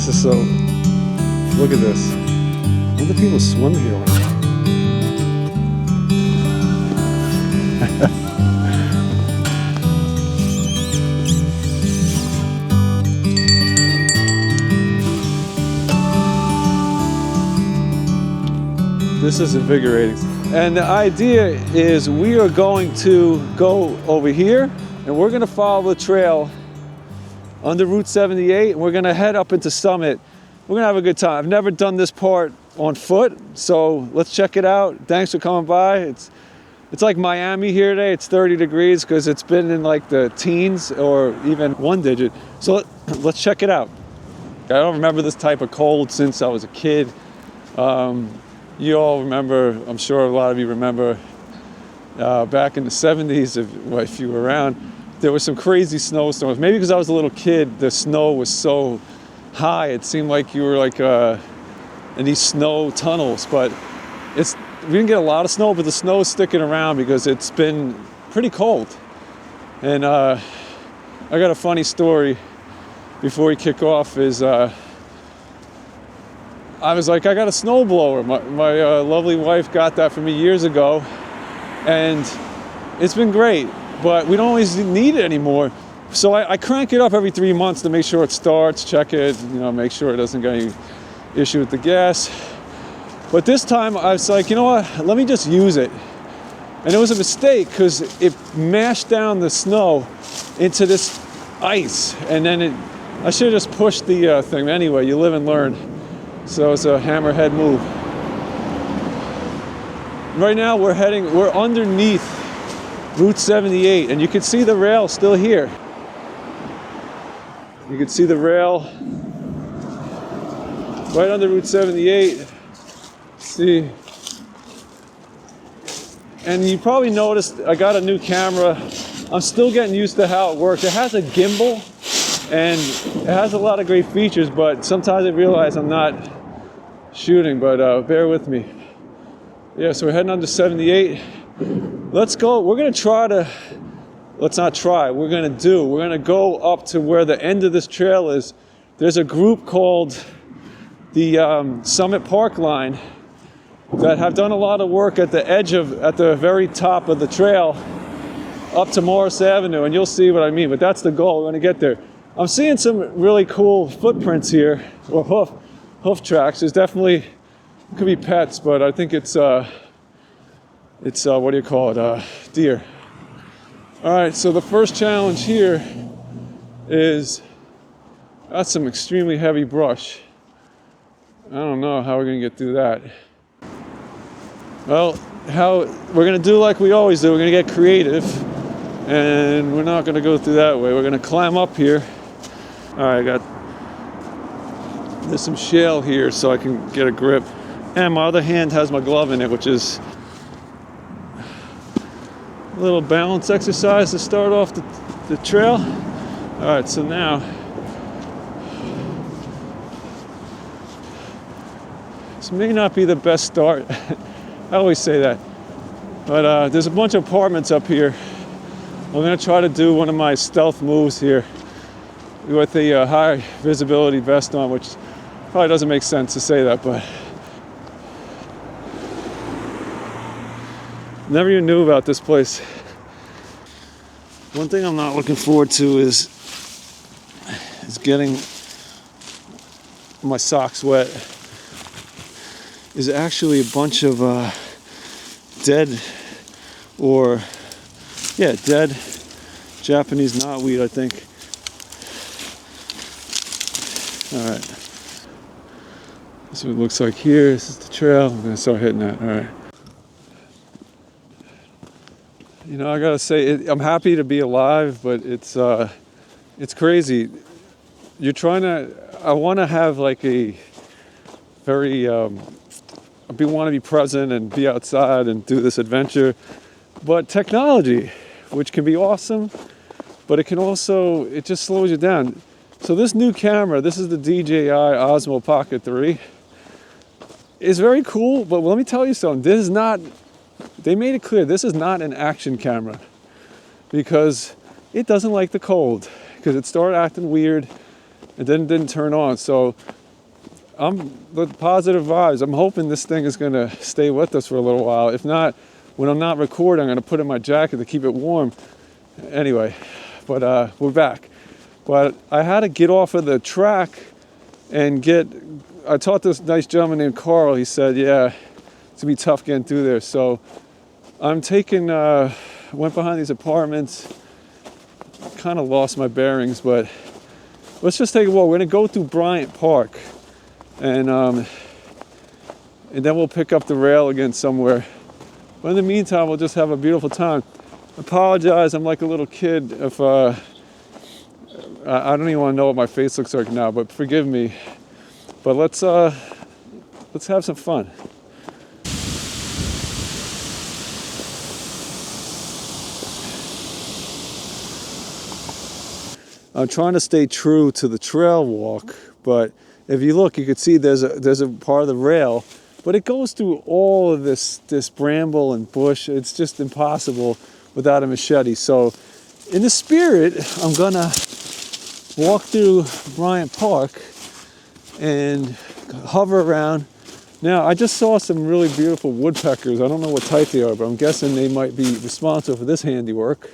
This is so, look at this. I wonder if people swim here or not. This is invigorating. And the idea is we are going to go over here and we're gonna follow the trail under Route 78 and we're gonna head up into Summit. We're gonna have a good time. I've never done this part on foot, so let's check it out. Thanks for coming by. It's like Miami here today. It's 30 degrees because it's been in like the teens or even one digit. So let's check it out. I don't remember this type of cold since I was a kid. You all remember, I'm sure a lot of you remember, back in the 70s, if you were around, there were some crazy snowstorms. Maybe because I was a little kid, the snow was so high, it seemed like you were like in these snow tunnels. But we didn't get a lot of snow, but the snow is sticking around because it's been pretty cold. And I got a funny story before we kick off is, I was like, I got a snowblower. My lovely wife got that for me years ago, and it's been great, but we don't always need it anymore. So I crank it up every 3 months to make sure it starts, check it, make sure it doesn't get any issue with the gas. But this time I was like, you know what, let me just use it. And it was a mistake because it mashed down the snow into this ice, and then I should have just pushed the thing. Anyway, you live and learn. So it's a hammerhead move. Right now we're underneath Route 78 and you can see the rail still here. You can see the rail right under Route 78. See, and you probably noticed I got a new camera. I'm still getting used to how it works. It has a gimbal and it has a lot of great features, but sometimes I realize I'm not shooting, but bear with me. Yeah, so we're heading under 78. Let's go. We're gonna go up to where the end of this trail is. There's a group called the Summit Park Line that have done a lot of work at the very top of the trail up to Morris Avenue, and you'll see what I mean, but that's the goal. We're gonna get there. I'm seeing some really cool footprints here, or hoof tracks. There's definitely, could be pets, but I think it's what do you call it, deer. All right, so the first challenge here is, that's some extremely heavy brush. I don't know how we're gonna get through that. Well, we're gonna do like we always do. We're gonna get creative, and we're not gonna go through that way. We're gonna climb up here. All right, there's some shale here so I can get a grip. And my other hand has my glove in it, which is a little balance exercise to start off the trail. All right, so now, this may not be the best start. I always say that. But there's a bunch of apartments up here. I'm gonna try to do one of my stealth moves here with the high visibility vest on, which probably doesn't make sense to say that, but never even knew about this place. One thing I'm not looking forward to is getting my socks wet. Is actually a bunch of dead Japanese knotweed, I think. All right. This is what it looks like here. This is the trail. I'm gonna start hitting that. All right. I gotta say, I'm happy to be alive, but it's crazy. I want to have like a very, want to be present and be outside and do this adventure. But technology, which can be awesome, but it just slows you down. So this new camera, this is the DJI Osmo Pocket 3. It's very cool, but let me tell you something. They made it clear, this is not an action camera because it doesn't like the cold because it started acting weird and then it didn't turn on. So I'm with positive vibes. I'm hoping this thing is gonna stay with us for a little while. If not, when I'm not recording, I'm gonna put it in my jacket to keep it warm. Anyway, but we're back. But I had to get off of the track and I taught this nice gentleman named Carl. He said, yeah, it's gonna be tough getting through there. So I'm went behind these apartments, kind of lost my bearings, but let's just take a walk. We're gonna go through Bryant Park, and then we'll pick up the rail again somewhere. But in the meantime, we'll just have a beautiful time. I apologize, I'm like a little kid if I don't even want to know what my face looks like now, but forgive me. But let's have some fun. I'm trying to stay true to the trail walk, but if you look, you can see there's a part of the rail, but it goes through all of this bramble and bush. It's just impossible without a machete. So in the spirit, I'm gonna walk through Bryant Park and hover around. Now, I just saw some really beautiful woodpeckers. I don't know what type they are, but I'm guessing they might be responsible for this handiwork.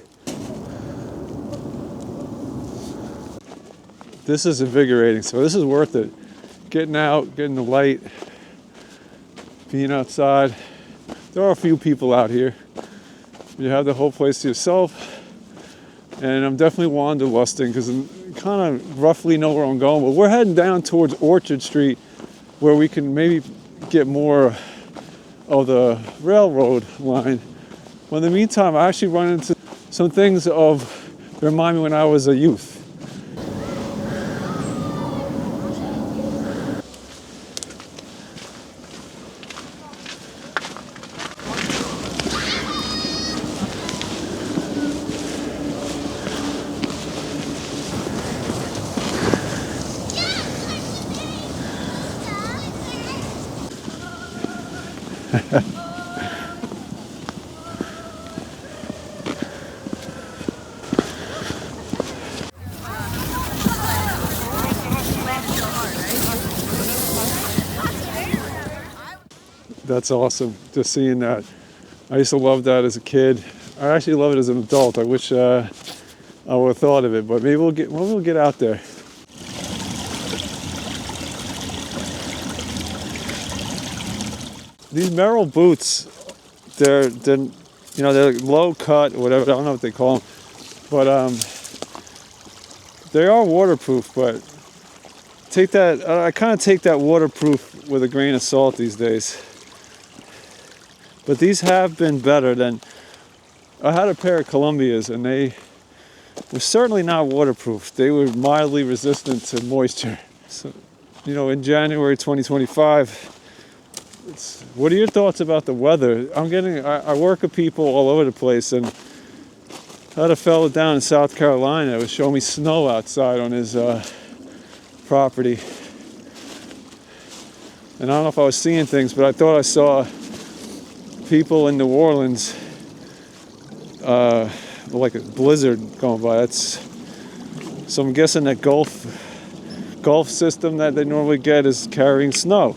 This is invigorating, so this is worth it. Getting out, getting the light, being outside. There are a few people out here. You have the whole place to yourself. And I'm definitely wanderlusting because I kind of roughly know where I'm going. But we're heading down towards Orchard Street where we can maybe get more of the railroad line. But in the meantime, I actually run into some things that remind me when I was a youth. That's awesome, just seeing that. I used to love that as a kid. I actually love it as an adult. I wish I would have thought of it, but maybe we'll get out there. These Merrell boots, they're low cut or whatever. I don't know what they call them, but they are waterproof. But I kind of take that waterproof with a grain of salt these days. But these have been better than, I had a pair of Columbias and they were certainly not waterproof. They were mildly resistant to moisture. So, in January 2025, what are your thoughts about the weather? I work with people all over the place, and I had a fellow down in South Carolina that was showing me snow outside on his property. And I don't know if I was seeing things, but I thought I saw people in New Orleans, like a blizzard going by. So I'm guessing that Gulf system that they normally get is carrying snow.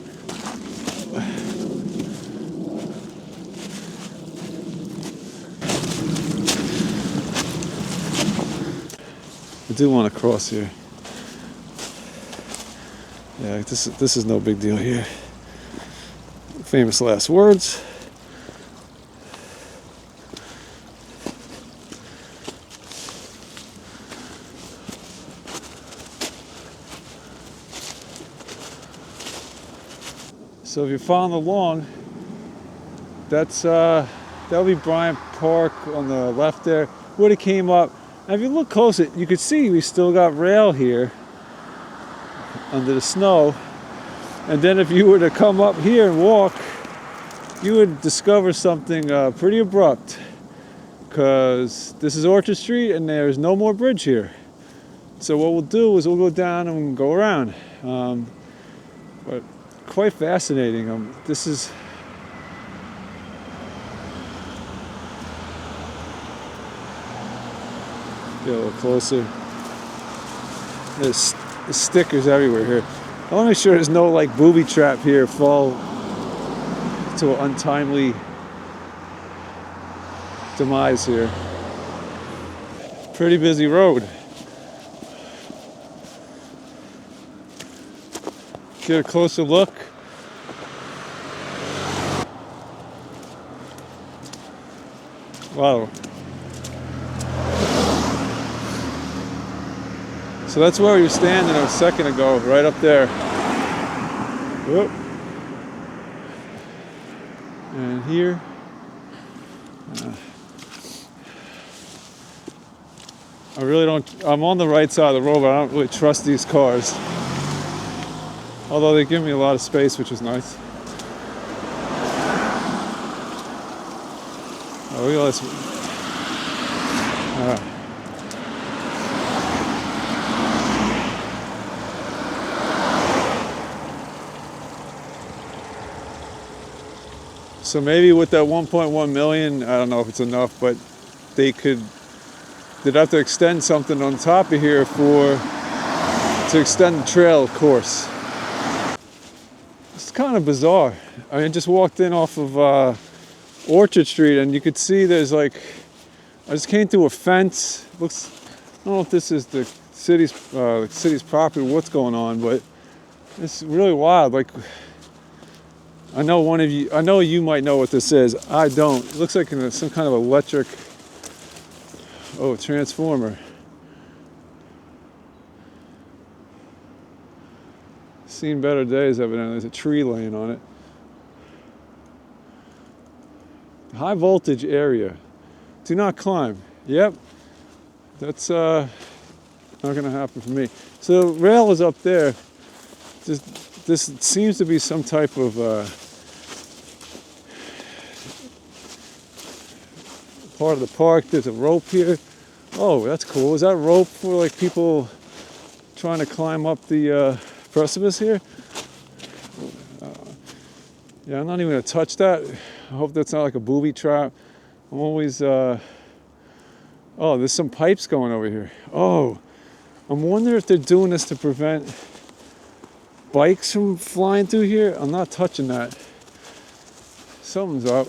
I do want to cross here. Yeah, this is no big deal here. Famous last words. So if you're following along, that'll be Bryant Park on the left there. Would have came up. Now if you look closer, you could see we still got rail here under the snow. And then if you were to come up here and walk, you would discover something pretty abrupt, because this is Orchard Street and there's no more bridge here. So what we'll do is we'll go down and go around. But quite fascinating. This is get a little closer. There's stickers everywhere here. I want to make sure there's no like booby trap here, fall to an untimely demise here. Pretty busy road. Get a closer look. Wow. So that's where we were standing a second ago, right up there. Whoop. And here. I really don't, I'm on the right side of the road, but I don't really trust these cars. Although they give me a lot of space, which is nice. Oh, look at this. So maybe with that 1.1 million, I don't know if it's enough, but they'd have to extend something on top of here to extend the trail course. It's kind of bizarre. I mean, I just walked in off of Orchard Street, and you could see there's like, I just came through a fence. Looks, I don't know if this is the city's property, what's going on, but it's really wild. Like, I know you might know what this is. I don't. It looks like some kind of electric, transformer. Seen better days, evidently. There's a tree laying on it. High voltage area. Do not climb. Yep. That's not going to happen for me. So the rail is up there. This seems to be some type of part of the park. There's a rope here. Oh, that's cool. Is that rope for like people trying to climb up the precipice here? Yeah, I'm not even gonna touch that. I hope that's not like a booby trap. I'm always, oh, there's some pipes going over here. Oh, I'm wondering if they're doing this to prevent bikes from flying through here. I'm not touching that. Something's up.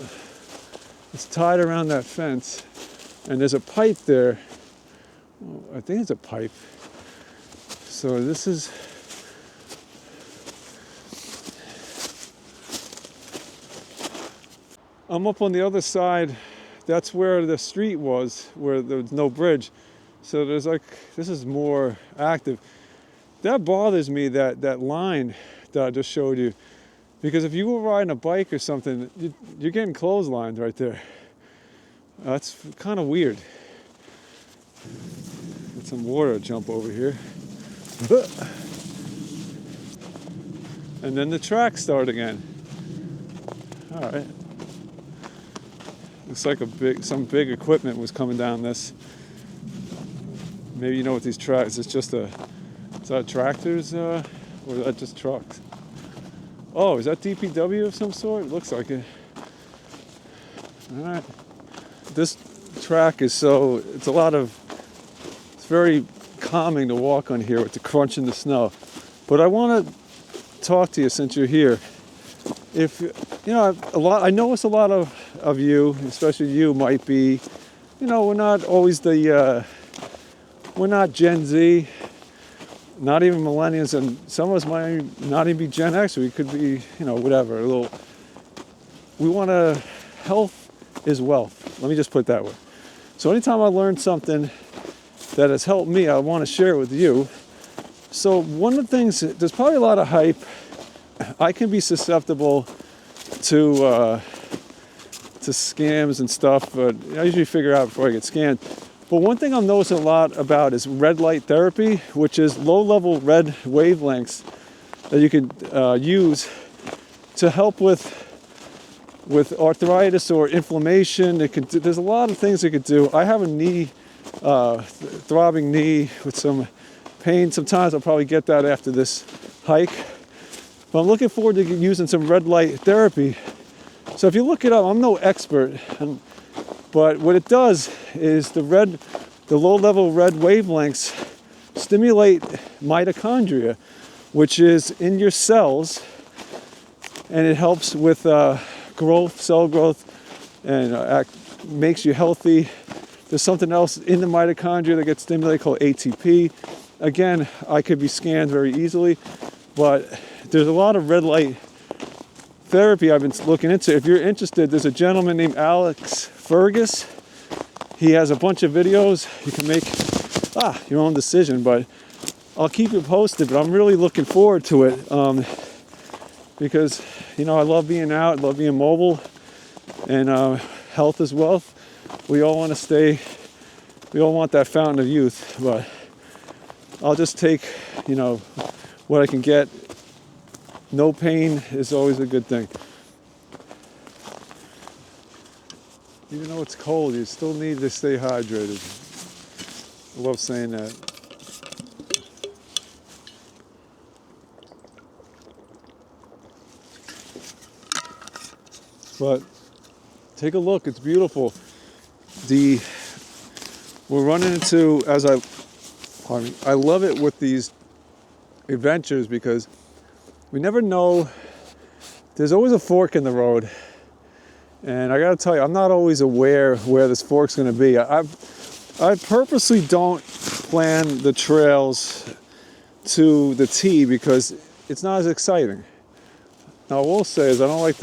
It's tied around that fence, and there's a pipe there. Oh, I think it's a pipe. So this is, I'm up on the other side. That's where the street was, where there was no bridge. So there's like, this is more active. That bothers me, that line that I just showed you. Because if you were riding a bike or something, you're getting clotheslined right there. That's kind of weird. Get some water jump over here. And then the tracks start again. All right. Looks like some big equipment was coming down this. Maybe you know what these tracks, is that tractors or is that just trucks? Oh, is that DPW of some sort? It looks like it. All right. This track is it's very calming to walk on here with the crunch in the snow. But I want to talk to you since you're here. If, I notice a lot of you, especially you, might be, we're not always we're not Gen Z, not even millennials, and some of us might not even be Gen X. We could be, whatever. We want to, health is wealth. Let me just put it that way. So anytime I learn something that has helped me, I want to share it with you. So one of the things, there's probably a lot of hype. I can be susceptible to scams and stuff, but I usually figure out before I get scammed. But one thing I'm noticing a lot about is red light therapy, which is low-level red wavelengths that you could use to help with arthritis or inflammation. There's a lot of things it could do. I have a throbbing knee with some pain. Sometimes I'll probably get that after this hike. But I'm looking forward to using some red light therapy. So if you look it up, I'm no expert, but what it does is the low-level red wavelengths stimulate mitochondria, which is in your cells, and it helps with growth, cell growth, and makes you healthy. There's something else in the mitochondria that gets stimulated called ATP. Again, I could be scanned very easily, but there's a lot of red light therapy I've been looking into. If you're interested, there's a gentleman named Alex Fergus. He has a bunch of videos. You can make your own decision, but I'll keep you posted. But I'm really looking forward to it because, you know, I love being out, I love being mobile, and health is wealth. We all want that fountain of youth, but I'll just take, you know, what I can get. No pain is always a good thing. Even though it's cold, you still need to stay hydrated. I love saying that. But take a look, it's beautiful. We're running into, I love it with these adventures because we never know, there's always a fork in the road. And I gotta tell you, I'm not always aware where this fork's gonna be. I purposely don't plan the trails to the T because it's not as exciting. Now, I will say is I don't like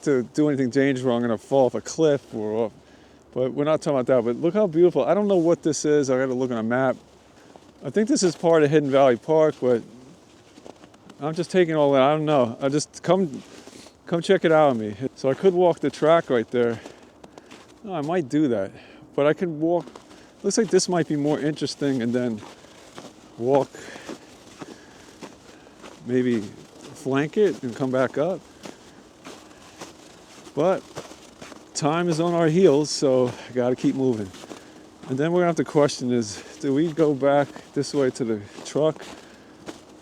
to do anything dangerous where I'm gonna fall off a cliff but we're not talking about that. But look how beautiful. I don't know what this is. I gotta look on a map. I think this is part of Hidden Valley Park, but I'm just taking all that. I don't know. I just come check it out with me. So I could walk the track right there. Oh, I might do that. But I could walk, looks like this might be more interesting, and then walk, maybe flank it and come back up. But time is on our heels, so I gotta keep moving. And then we're gonna have to question is, do we go back this way to the truck?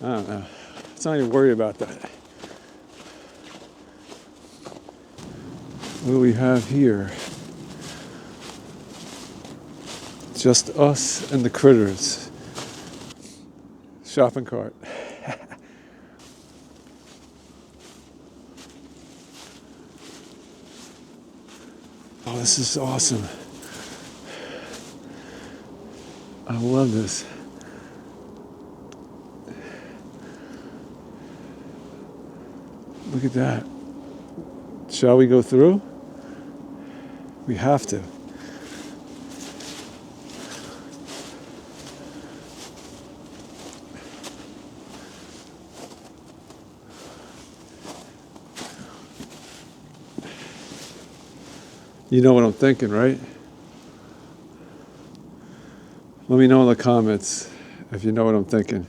I don't know. Let's not even worry about that. What do we have here? Just us and the critters. Shopping cart. Oh, this is awesome. I love this. Look at that. Shall we go through? We have to. You know what I'm thinking, right? Let me know in the comments if you know what I'm thinking.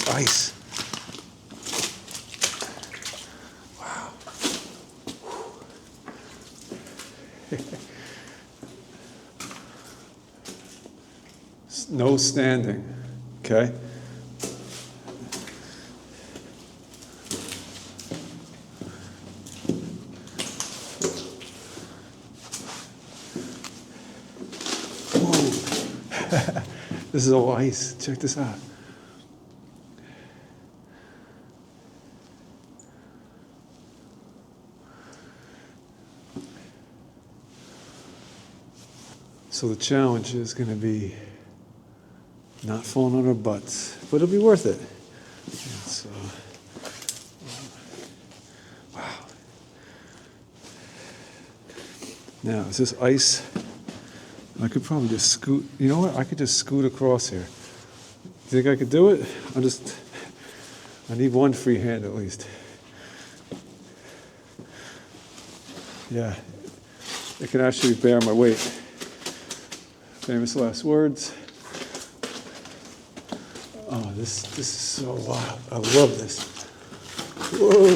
Ice. Wow. No standing, okay? Whoa. This is all ice. Check this out. So the challenge is going to be not falling on our butts, but it'll be worth it. Yeah, so, wow. Now, is this ice? I could probably just scoot. You know what? I could just scoot across here. You think I could do it? I need one free hand at least. Yeah, it can actually bear my weight. Famous last words. Oh, this is so wild. I love this. Whoa.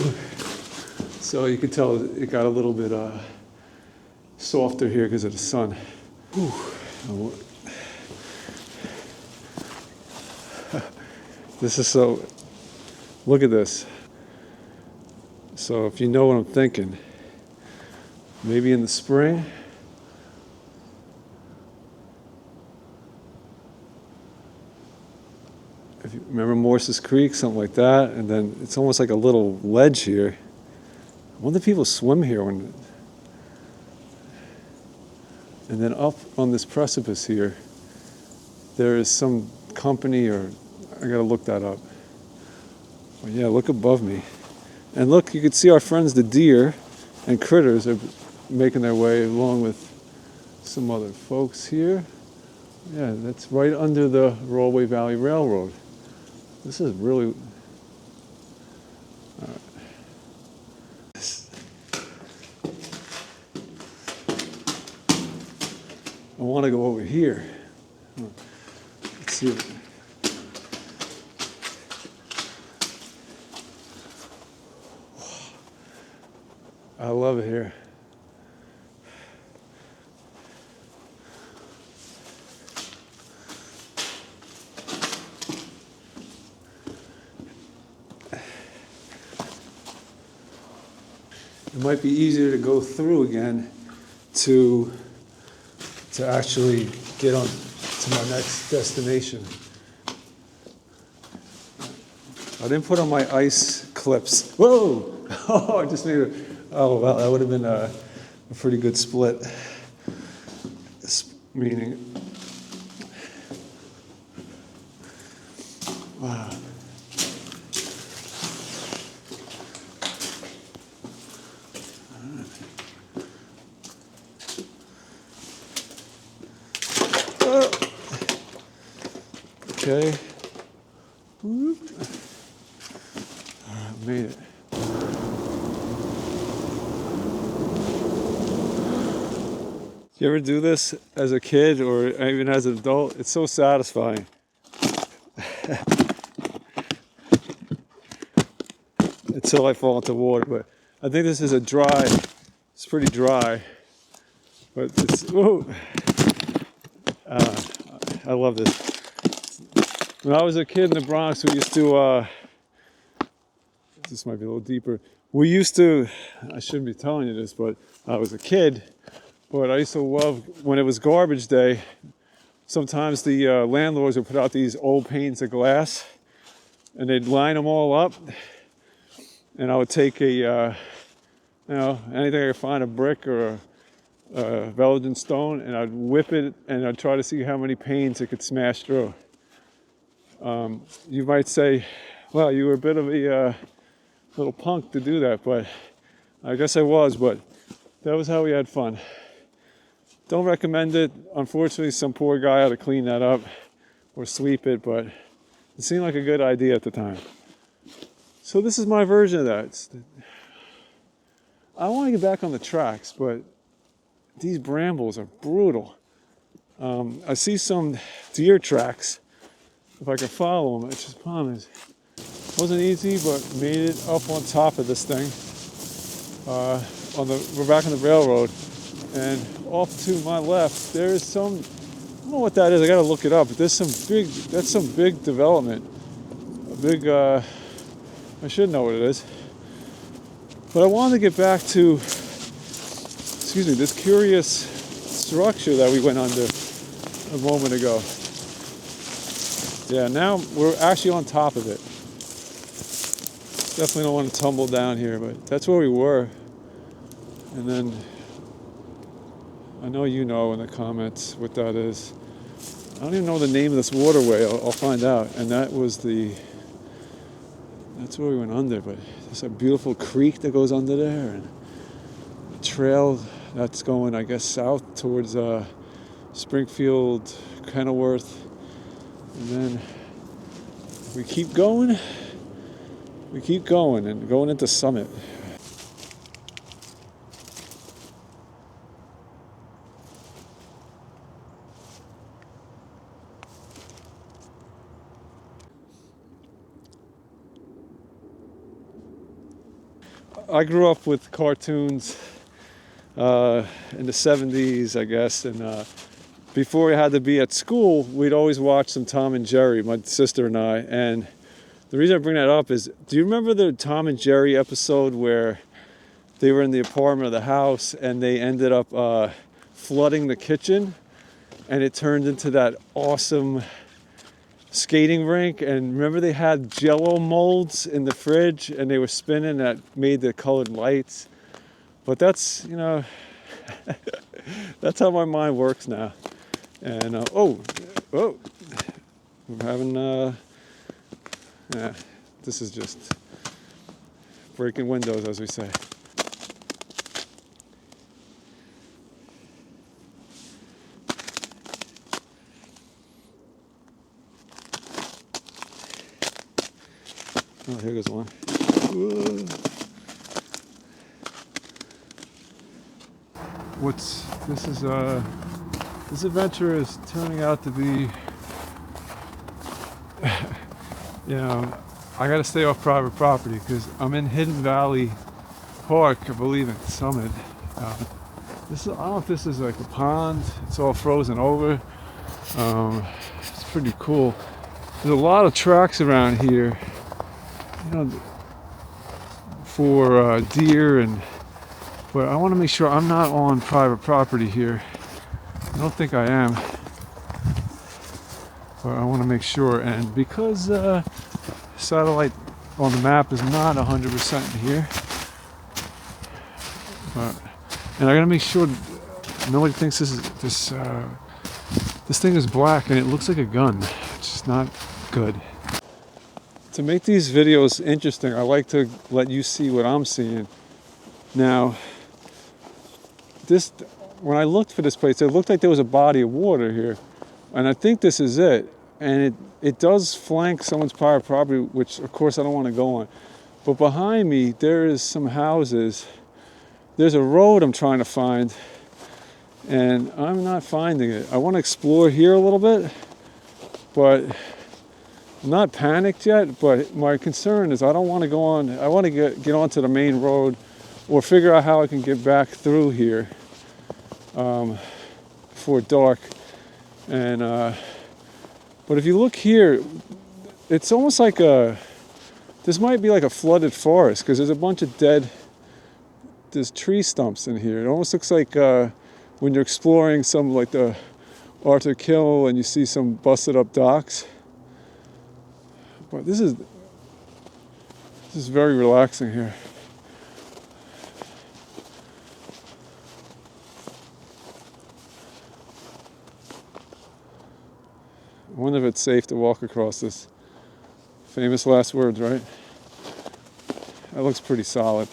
So you can tell it got a little bit softer here because of the sun. Whew. This is so, look at this. So if you know what I'm thinking, maybe in the spring, if you remember Morse's Creek, something like that, and then it's almost like a little ledge here. I wonder if people swim here when, and then up on this precipice here, there is some company, or I gotta look that up. But yeah, look above me. And look, you can see our friends the deer and critters are making their way along with some other folks here. Yeah, that's right under the Rahway Valley Railroad. This is really... I want to go over here. Let's see. I love it here. It might be easier to go through again to actually get on to my next destination. I didn't put on my ice clips. Whoa! Oh, I just made a... Oh, well, that would have been a pretty good split. Meaning... Wow. Okay. Made it. You ever do this as a kid or even as an adult? It's so satisfying. Until I fall into water, but I think this is it's pretty dry, but it's, whoa. I love this. When I was a kid in the Bronx, we used to, this might be a little deeper. We used to, I shouldn't be telling you this, but I was a kid, but I used to love, when it was garbage day, sometimes the landlords would put out these old panes of glass, and they'd line them all up, and I would take anything I could find, a brick or a Belgian stone, and I'd whip it, and I'd try to see how many panes it could smash through. You might say, well, you were a bit of a little punk to do that, but I guess I was, but that was how we had fun. Don't recommend it. Unfortunately, some poor guy had to clean that up or sweep it, but it seemed like a good idea at the time. So this is my version of that. I want to get back on the tracks, but these brambles are brutal. I see some deer tracks. If I can follow them, it's just problem is, wasn't easy, but made it up on top of this thing. We're back on the railroad, and off to my left, there is some, I don't know what that is, I gotta look it up, but that's some big development. A big, I should know what it is. But I wanted to get back to, this curious structure that we went under a moment ago. Yeah, now we're actually on top of it. Definitely don't want to tumble down here, but that's where we were. And then, I know you know in the comments what that is. I don't even know the name of this waterway. I'll find out. And that's where we went under, but there's a beautiful creek that goes under there, and a trail that's going, I guess, south towards Springfield, Kenilworth. And then we keep going and going into Summit. I grew up with cartoons in the 70s, I guess. And before we had to be at school, we'd always watch some Tom and Jerry, my sister and I. And the reason I bring that up is, do you remember the Tom and Jerry episode where they were in the apartment of the house and they ended up flooding the kitchen, and it turned into that awesome skating rink? And remember they had Jello molds in the fridge and they were spinning that made the colored lights. But that's, you know, that's how my mind works now. And I'm having yeah, this is just breaking windows, as we say. Oh, here goes one. Whoa. This adventure is turning out to be, you know, I gotta stay off private property because I'm in Hidden Valley Park, I believe, in Summit. I don't know if this is like a pond. It's all frozen over. It's pretty cool. There's a lot of tracks around here, you know, for deer, but I want to make sure I'm not on private property here. I don't think I am, but I want to make sure. And because satellite on the map is not 100% here, and I gotta make sure nobody thinks this thing is black and it looks like a gun. It's just not good. To make these videos interesting, I like to let you see what I'm seeing. Now, when I looked for this place, it looked like there was a body of water here, and I think this is it. And it does flank someone's private property, which of course I don't want to go on. But behind me, there is some houses. There's a road I'm trying to find, and I'm not finding it. I want to explore here a little bit, but I'm not panicked yet. But my concern is I don't want to go on. I want to get onto the main road, or figure out how I can get back through here before dark. And but if you look here, it's almost like this might be like a flooded forest, because there's a bunch of there's tree stumps in here. It almost looks like when you're exploring some, like the Arthur Kill, and you see some busted up docks. But this is very relaxing here. I wonder if it's safe to walk across this. Famous last words, right? That looks pretty solid.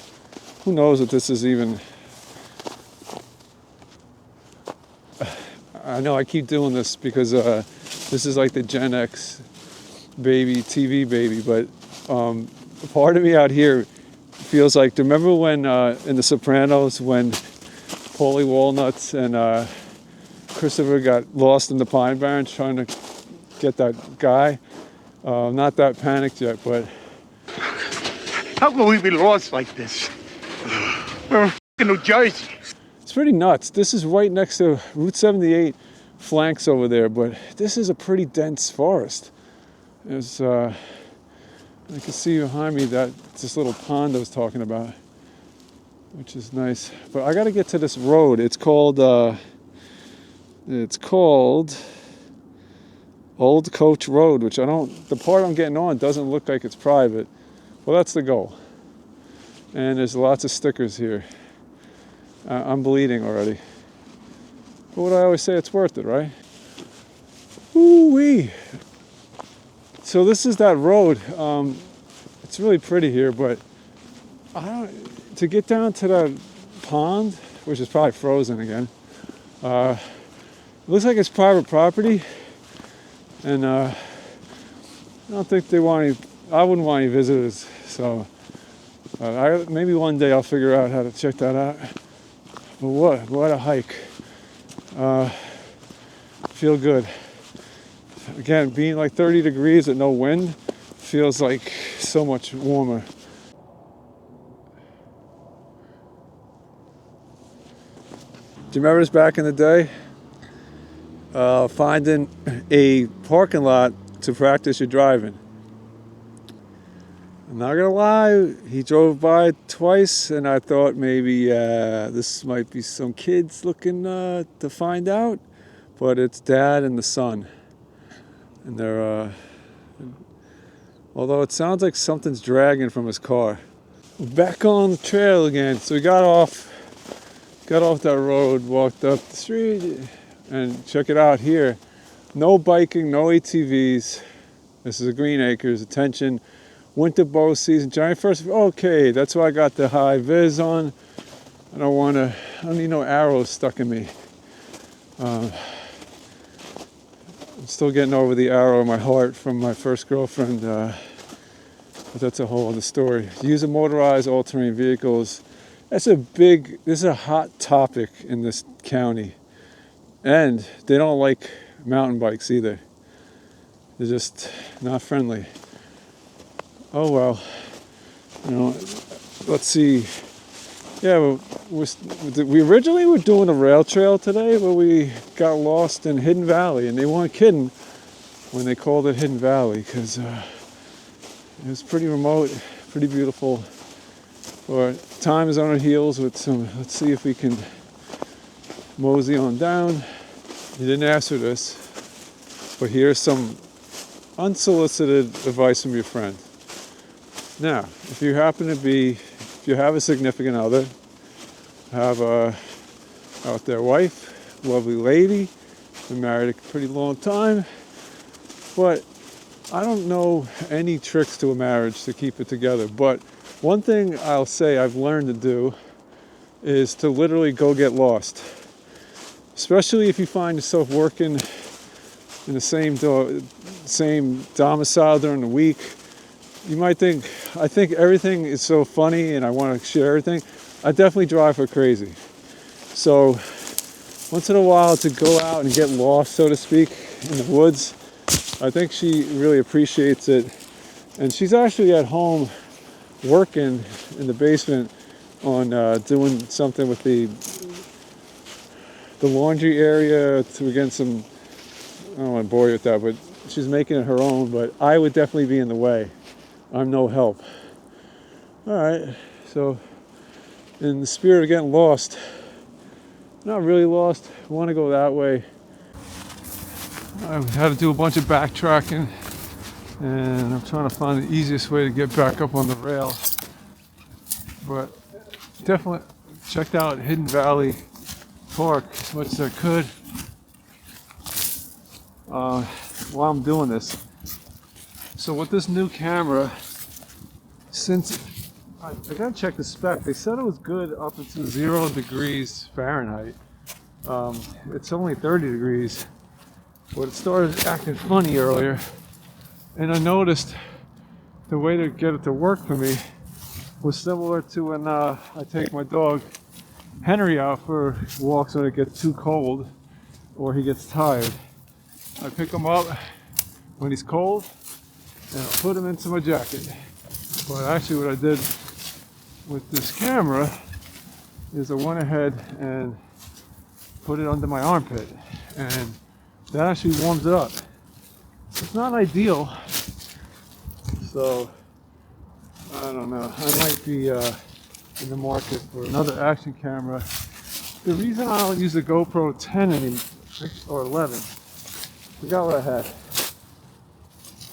Who knows if this is even... I know I keep doing this because this is like the Gen X baby, TV baby, but part of me out here feels like, remember when in The Sopranos, when Pauly Walnuts and Christopher got lost in the Pine Barrens trying to get that guy? Not that panicked yet, but... How can we be lost like this? We're in New Jersey. It's pretty nuts. This is right next to Route 78 flanks over there, but this is a pretty dense forest. There's, I can see behind me this little pond I was talking about, which is nice. But I got to get to this road. It's called Old Coach Road, which the part I'm getting on doesn't look like it's private. Well, that's the goal. And there's lots of stickers here. I'm bleeding already. But what I always say, it's worth it, right? Ooh-wee. So this is that road. It's really pretty here, but to get down to that pond, which is probably frozen again, it looks like it's private property. And I don't think I wouldn't want any visitors, so maybe one day I'll figure out how to check that out. But what a hike. Feel good. Again, being like 30 degrees and no wind feels like so much warmer. Do you remember this back in the day? Finding a parking lot to practice your driving. I'm not gonna lie, he drove by twice and I thought maybe this might be some kids looking to find out, but it's dad and the son. And they're, although it sounds like something's dragging from his car. Back on the trail again. So we got off that road, walked up the street, and check it out here. No biking, no ATVs. This is a Green Acres. Attention, winter bow season, giant first. Okay, that's why I got the high vis on. I don't need no arrows stuck in me. I'm still getting over the arrow in my heart from my first girlfriend, but that's a whole other story. Using motorized all-terrain vehicles, this is a hot topic in this county. And they don't like mountain bikes either. They're just not friendly. Oh well, let's see. Yeah, we originally were doing a rail trail today, but we got lost in Hidden Valley, and they weren't kidding when they called it Hidden Valley, because it was pretty remote, pretty beautiful. But time is on our heels with some. Let's see if we can mosey on down. You didn't ask for this, but here's some unsolicited advice from your friend. Now, if you have a significant other, have a out there wife, lovely lady, been married a pretty long time, but I don't know any tricks to a marriage to keep it together. But one thing I'll say I've learned to do is to literally go get lost. Especially if you find yourself working in the same domicile during the week. You might think, I think everything is so funny and I want to share everything. I definitely drive her crazy. So once in a while to go out and get lost, so to speak, in the woods, I think she really appreciates it. And she's actually at home working in the basement on doing something with the laundry area to again some, I don't want to bore you with that, but she's making it her own, but I would definitely be in the way. I'm no help. All right, so in the spirit of getting lost, not really lost, I want to go that way. I had to do a bunch of backtracking, and I'm trying to find the easiest way to get back up on the rail. But definitely checked out Hidden Valley Park as much as I could while I'm doing this. So with this new camera, since I gotta check the spec, they said it was good up until 0 degrees Fahrenheit. It's only 30 degrees, but it started acting funny earlier, and I noticed the way to get it to work for me was similar to when I take my dog Henry out for walks when it gets too cold or he gets tired. I pick him up when he's cold and I'll put him into my jacket. But actually what I did with this camera is I went ahead and put it under my armpit, and that actually warms it up. It's not ideal, so I don't know. I might be in the market for another action camera. The reason I don't use the GoPro 10 anymore, or 11, forgot what I had,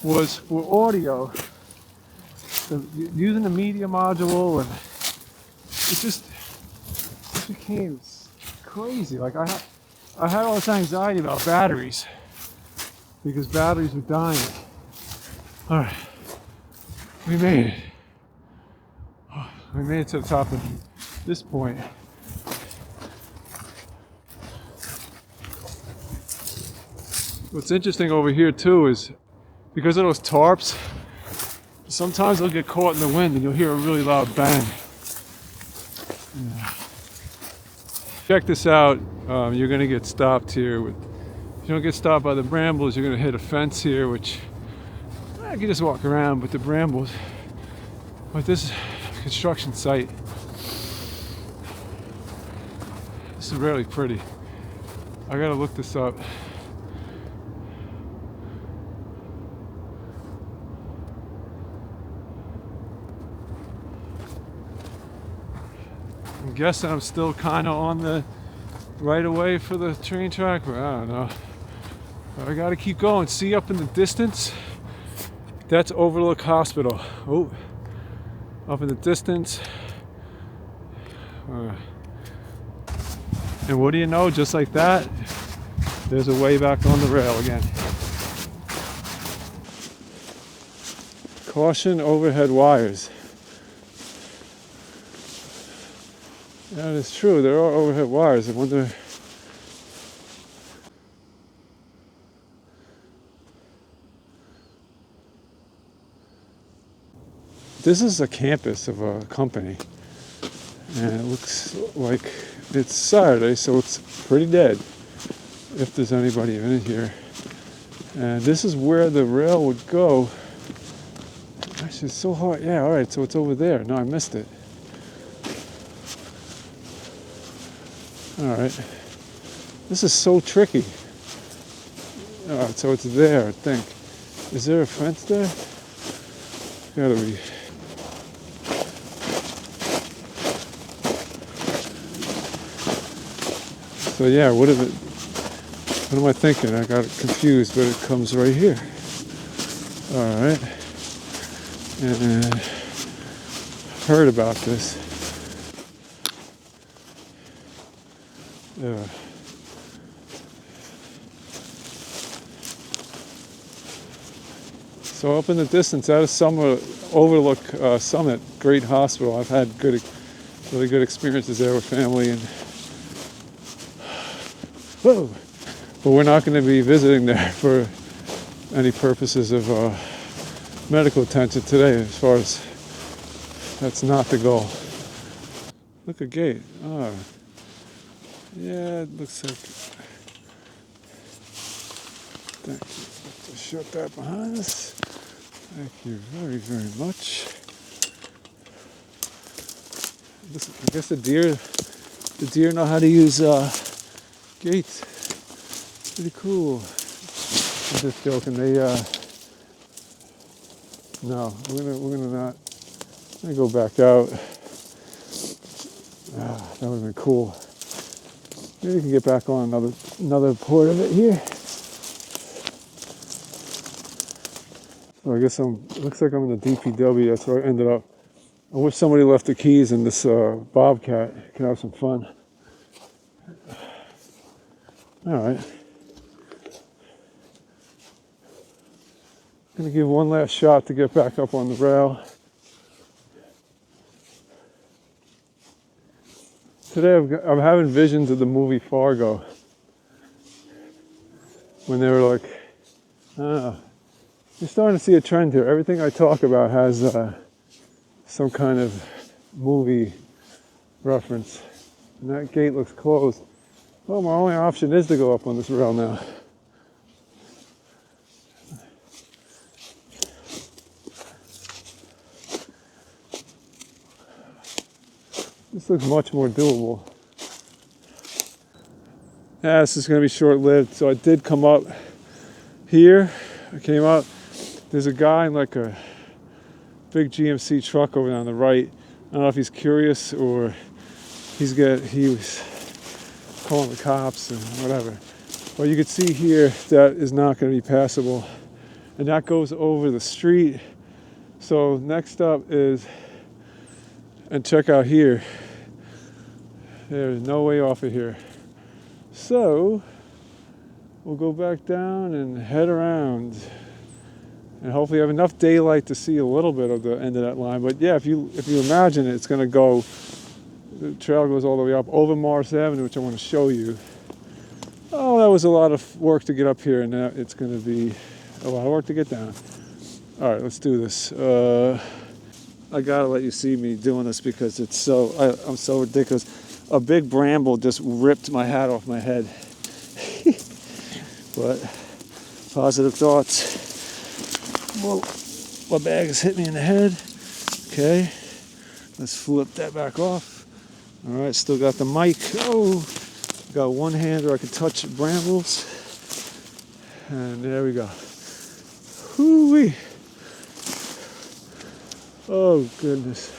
was for audio. Using the media module, and it just became crazy. Like I had all this anxiety about batteries because batteries were dying. All right, we made it. We made it to the top of this point. What's interesting over here too is because of those tarps, sometimes they'll get caught in the wind and you'll hear a really loud bang. Yeah. Check this out. You're gonna get stopped here. If you don't get stopped by the brambles, you're gonna hit a fence here, which I can just walk around, but the brambles. But this is a construction site. This is really pretty. I gotta look this up. I'm guessing I'm still kind of on the right away for the train track, but I don't know. But I gotta keep going. See up in the distance? That's Overlook Hospital. Oh, up in the distance. And what do you know, just like that, there's a way back on the rail again. Caution overhead wires. That is true, there are overhead wires. I wonder. This is a campus of a company. And it looks like it's Saturday, so it's pretty dead, if there's anybody in here. And this is where the rail would go. Actually, it's so hard. Yeah, all right, so it's over there. No, I missed it. All right. This is so tricky. All right, so it's there, I think. Is there a fence there? Gotta be. So yeah, what am I thinking? I got confused, but it comes right here. All right. And heard about this. Yeah. So up in the distance, that is Overlook Summit, great hospital. I've had really good experiences there with family and. Whoa. But we're not going to be visiting there for any purposes of medical attention today, as far as that's not the goal. Look at gate. Oh. Yeah, it looks like. Thank you. Let's shut that behind us. Thank you very, very much. Listen, I guess the deer know how to use gates. Pretty cool. I'm just joking. They no, we're gonna not. Let me go back out. That would have been cool. Maybe we can get back on another port of it here. So I guess it looks like I'm in the DPW. That's where I ended up. I wish somebody left the keys in this Bobcat. Could have some fun. All right. Gonna give one last shot to get back up on the rail. Today I'm having visions of the movie Fargo. When they were like, I don't know. You're starting to see a trend here. Everything I talk about has some kind of movie reference. And that gate looks closed. Well, my only option is to go up on this rail now. This looks much more doable. Yeah, this is going to be short-lived. So I did come up here. I came up. There's a guy in like a big GMC truck over there on the right. I don't know if he's curious or he was calling the cops and whatever. But you can see here that is not going to be passable. And that goes over the street. So next up is, and check out here. There's no way off of here. So we'll go back down and head around. And hopefully have enough daylight to see a little bit of the end of that line. But yeah, if you imagine it, it's going to go, the trail goes all the way up over Morris Avenue, which I want to show you. Oh, that was a lot of work to get up here, and now it's going to be a lot of work to get down. All right, let's do this. I got to let you see me doing this because it's I'm so ridiculous. A big bramble just ripped my hat off my head. But positive thoughts. Whoa, my bag has hit me in the head. Okay, let's flip that back off. All right, still got the mic. Oh, Got one hand where I can touch brambles. And there we go. Whoo-wee. Oh, goodness.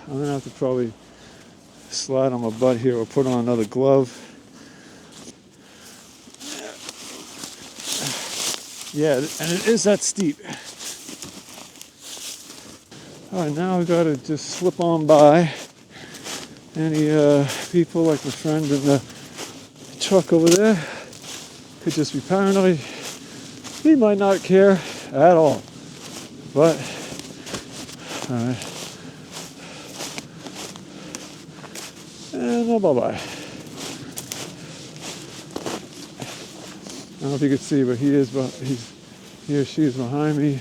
I'm gonna have to probably slide on my butt here or put on another glove. Yeah, and it is that steep. All right, now we gotta just slip on by any people like my friend in the truck over there. Could just be paranoid. He might not care at all. But, all right. And bye-bye. I don't know if you can see, but he or she is behind me.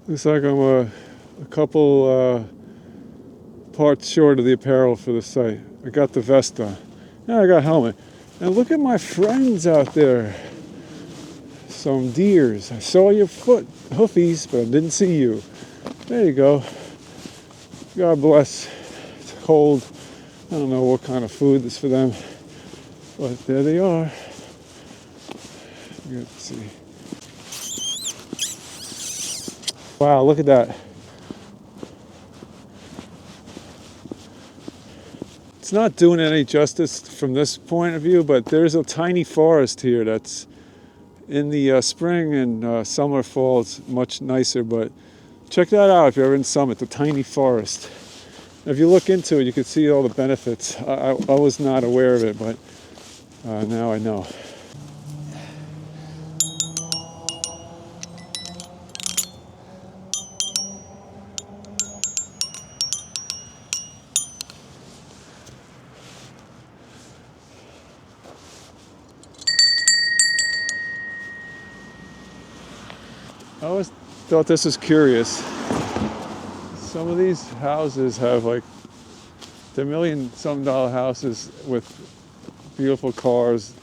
Looks like I'm a couple parts short of the apparel for the site. I got the vest on. Yeah, I got a helmet. And look at my friends out there. Some deers. I saw your hoofies, but I didn't see you. There you go. God bless. It's cold. I don't know what kind of food is for them, but there they are. Let's see. Wow, look at that. It's not doing any justice from this point of view, but there's a tiny forest here that's in the spring and summer, fall, it's much nicer, but check that out if you're ever in Summit, the tiny forest. If you look into it, you can see all the benefits. I was not aware of it, but now I know. I always thought this was curious. Some of these houses have like, they're $1,000,000 houses with beautiful cars,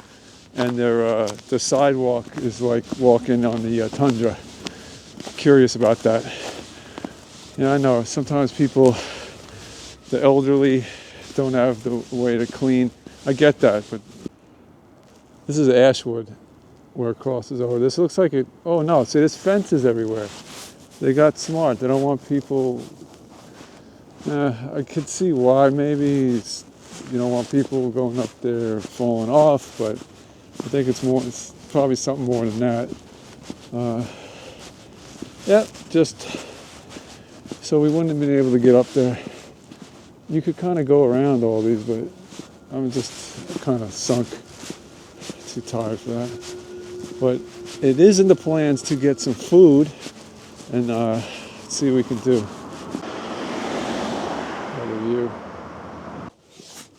and the sidewalk is like walking on the tundra. Curious about that. Yeah, I know sometimes people, the elderly, don't have the way to clean. I get that, but this is Ashwood where it crosses over. This looks like it. Oh no, see, there's fences everywhere. They got smart. They don't want people. I could see why. Maybe you don't want people going up there falling off, but I think it's probably something more than that. Yeah, just so we wouldn't have been able to get up there. You could kind of go around all these, but I'm just kind of sunk. Too tired for that. But it is in the plans to get some food and see what we can do. Another view.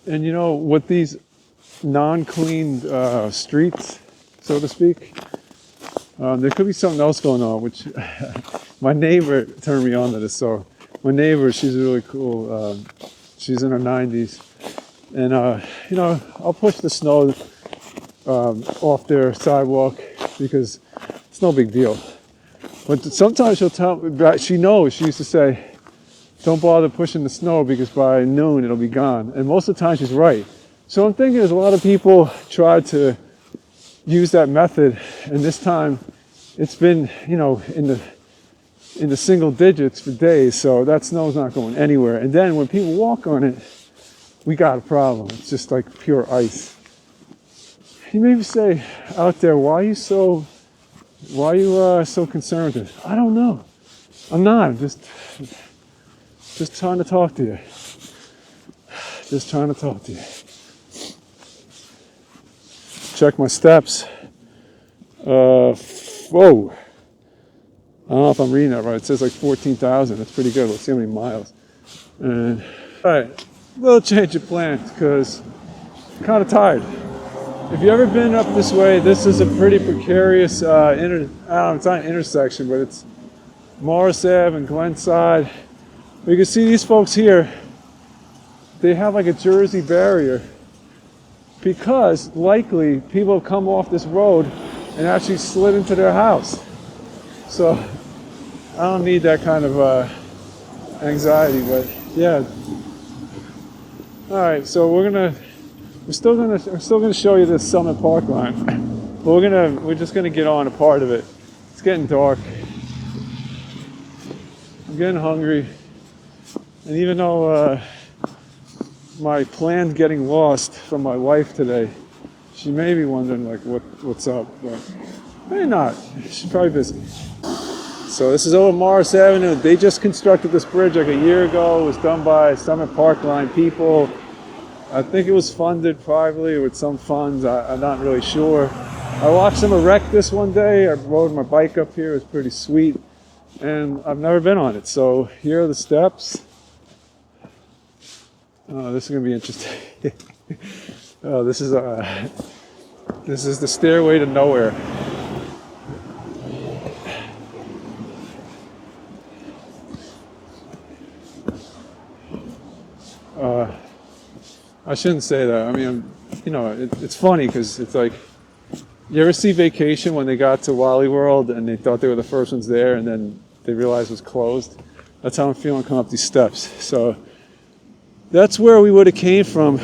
And you know, with these non-cleaned streets, so to speak, there could be something else going on, which my neighbor turned me on to this. So my neighbor, she's really cool. She's in her 90s. And, I'll push the snow off their sidewalk because it's no big deal. But sometimes she'll tell me, she knows, she used to say, don't bother pushing the snow because by noon it'll be gone. And most of the time she's right. So I'm thinking there's a lot of people try to use that method, and this time it's been, in the single digits for days, so that snow's not going anywhere. And then when people walk on it, we got a problem. It's just like pure ice. You maybe say out there, why are you so concerned with it? I don't know. I'm not. I'm just trying to talk to you. Just trying to talk to you. Check my steps. Whoa. I don't know if I'm reading that right. It says like 14,000. That's pretty good. Let's see how many miles. And all right, little change of plans because I'm kind of tired. If you've ever been up this way, this is a pretty precarious, I don't know, it's not an intersection, but it's Morris Ave and Glenside. You can see these folks here, they have like a Jersey barrier because likely people have come off this road and actually slid into their house. So I don't need that kind of anxiety, but yeah. All right, so we're still gonna show you this Summit Park line, but we're just gonna get on a part of it. It's getting dark. I'm getting hungry, and even though my plan's getting lost from my wife today, she may be wondering like what's up, but maybe not. She's probably busy. So this is over Morris Avenue. They just constructed this bridge like a year ago. It was done by Summit Park Line people. I think it was funded privately with some funds. I'm not really sure. I watched them erect this one day. I rode my bike up here. It was pretty sweet. And I've never been on it. So here are the steps. Oh, this is going to be interesting. Oh, this is the stairway to nowhere. I shouldn't say that. I mean, you know, it's funny because it's like, you ever see Vacation when they got to Wally World and they thought they were the first ones there and then they realized it was closed? That's how I'm feeling coming up these steps. So that's where we would have came from,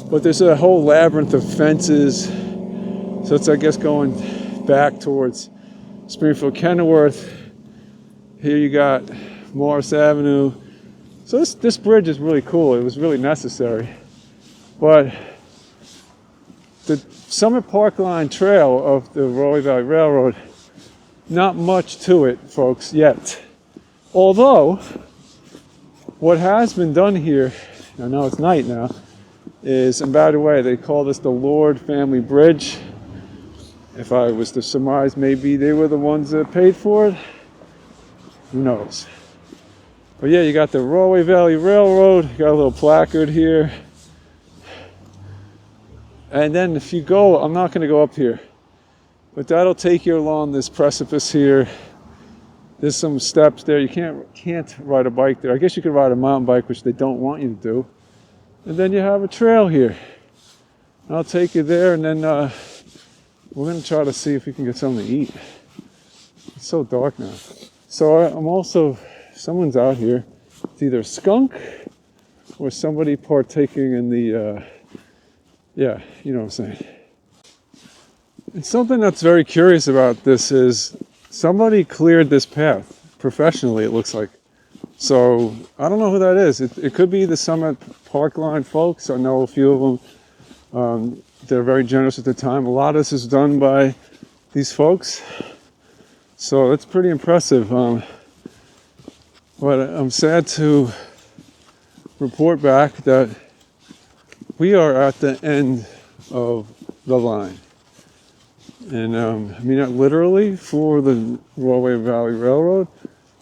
but there's a whole labyrinth of fences. So it's, I guess, going back towards Springfield, Kenilworth. Here you got Morris Avenue. So this bridge is really cool. It was really necessary. But the Summit Park Line trail of the Rahway Valley Railroad, not much to it, folks, yet. Although, what has been done here, I know it's night now, is, and by the way, they call this the Lord Family Bridge. If I was to surmise, maybe they were the ones that paid for it. Who knows? But yeah, you got the Rahway Valley Railroad, you got a little placard here. And then if you go, I'm not going to go up here, but that'll take you along this precipice here. There's some steps there. You can't ride a bike there. I guess you could ride a mountain bike, which they don't want you to do. And then you have a trail here. I'll take you there, and then we're going to try to see if we can get something to eat. It's so dark now. So I'm also... someone's out here. It's either a skunk or somebody partaking in the, yeah, you know what I'm saying. And something that's very curious about this is somebody cleared this path professionally, it looks like. So I don't know who that is. It could be the Summit Park Line folks. I know a few of them. They're very generous at the time. A lot of this is done by these folks. So it's pretty impressive. But I'm sad to report back that we are at the end of the line. And I mean, not literally for the Rahway Valley Railroad.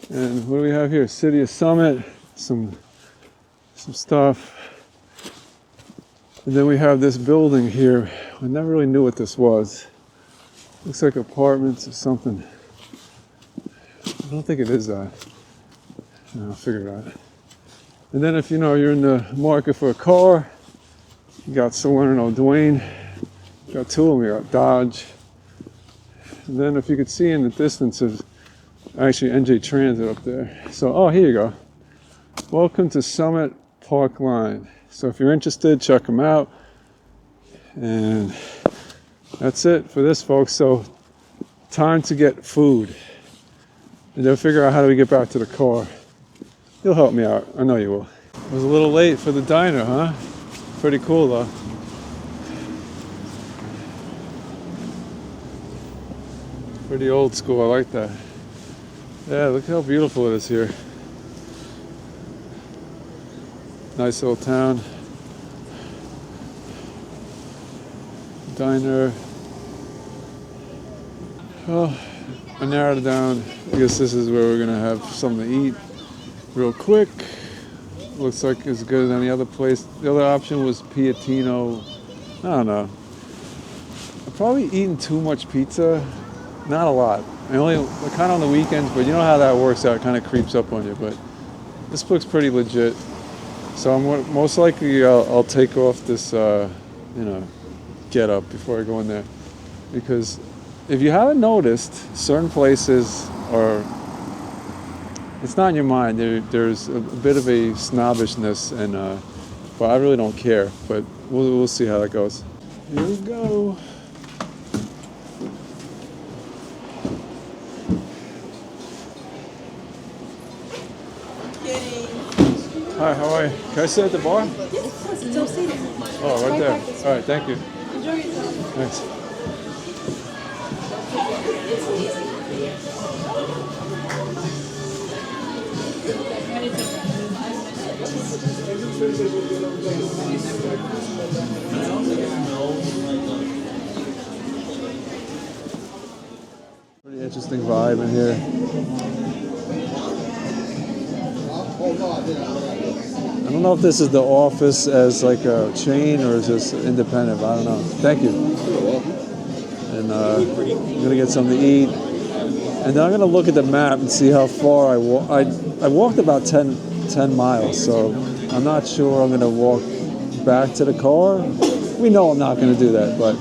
And what do we have here? City of Summit, some stuff. And then we have this building here. I never really knew what this was. Looks like apartments or something. I don't think it is that. I'll figure it out. And then if you know you're in the market for a car, you got somewhere in Dwayne, you got two of them, you got Dodge. And then if you could see in the distance is actually NJ Transit up there. So, oh, here you go. Welcome to Summit Park Line. So if you're interested, check them out. And that's it for this, folks. So time to get food. And then figure out how do we get back to the car. You'll help me out. I know you will. I was a little late for the diner, huh? Pretty cool, though. Pretty old school. I like that. Yeah, look how beautiful it is here. Nice little town. Diner. Well, I narrowed it down. I guess this is where we're gonna have something to eat real quick. Looks like as good as any other place. The other option was Piatino. I don't know. I've probably eaten too much pizza. Not a lot. I only kind of on the weekends, but you know how that works out. It kind of creeps up on you. But this looks pretty legit. So I'm most likely I'll take off this, get up before I go in there, because if you haven't noticed, certain places are, it's not in your mind. There's a bit of a snobbishness and But I really don't care. But we'll see how that goes. Here we go. Hi, how are you? Can I sit at the bar? Yes, it's all seated. Oh, right there. All right, thank you. Enjoy yourself. Thanks. Pretty interesting vibe in here. I don't know if this is the office as like a chain or is this independent. I don't know. Thank you. And I'm gonna get something to eat, and then I'm gonna look at the map and see how far I walk. I walked about 10 miles, so I'm not sure I'm gonna walk back to the car. We know I'm not gonna do that, but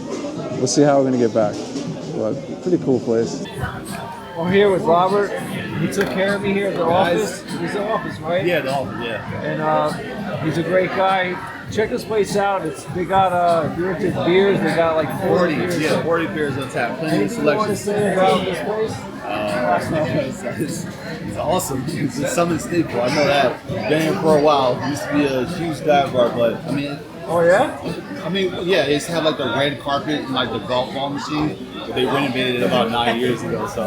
we'll see how we're gonna get back. But pretty cool place. I'm here with Robert. He took care of me here at the office. He's the office, right? Yeah, the office, yeah. And he's a great guy. Check this place out. They got if you're into beers, they got like 40 beers. Yeah, 40 beers on tap. Plenty of Anything you want to selection. say about this place? It's awesome. It's something staple. I know that. Been here for a while. Used to be a huge dive bar, but I mean. Oh yeah? Yeah, they used to have like the red carpet and like the golf ball machine. But they renovated it about 9 years ago, so.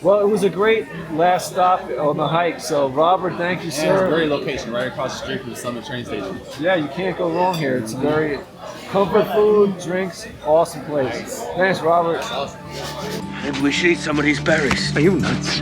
Well, it was a great last stop on the hike. So, Robert, thank you, And sir. it's a great location, right across the street from the Summit train station. Yeah, you can't go wrong here. It's very comfort food, drinks, awesome place. Thanks, Robert. Awesome. Maybe we should eat some of these berries. Are you nuts?